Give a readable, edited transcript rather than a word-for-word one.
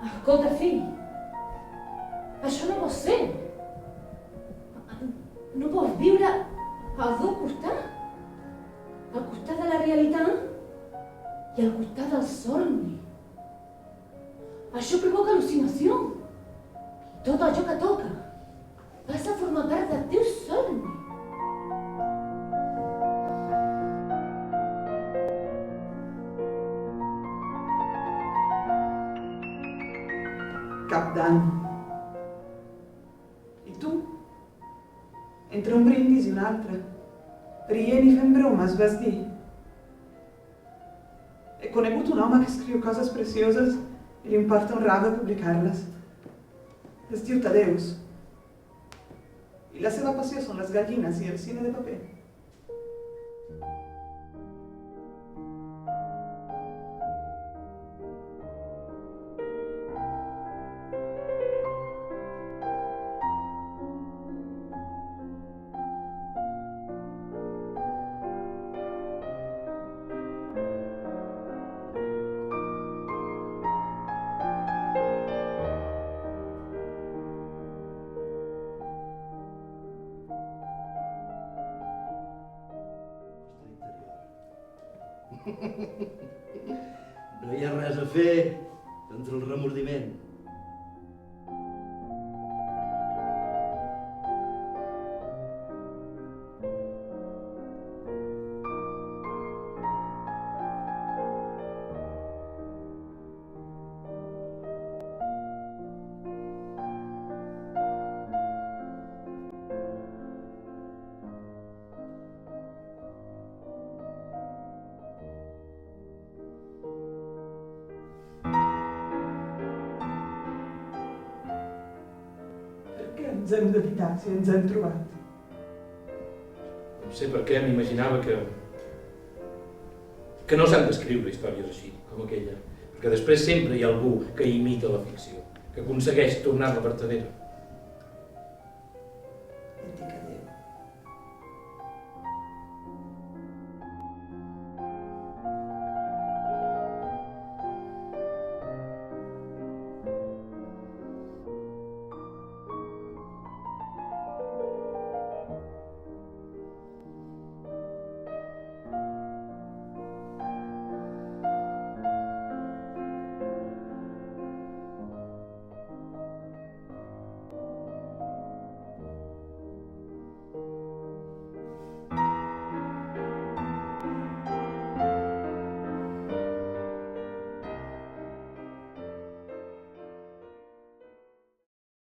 Escolta, fill, això no pot ser. No pots viure als dos costats. Al costat de la realitat i al costat del somni. Això provoca al·lucinació. I tot allò que toca passa a formar part del teu somni. Cap d'any. I tu? Entre un brindis i un altre, rient i fent bromes, vas dir: he conegut un home que escriu coses precioses i li importa un rave publicar-les. Es diu Tadeus. I la seva passió són les gallines i el cine de paper. No hi ha res a fer contra el remordiment. Ens hem d'evitar si ens hem trobat. No sé per què m'imaginava que no s'han d'escriure històries així, com aquella, perquè després sempre hi ha algú que imita la ficció, que aconsegueix tornar-la vertadera. Et dic adéu.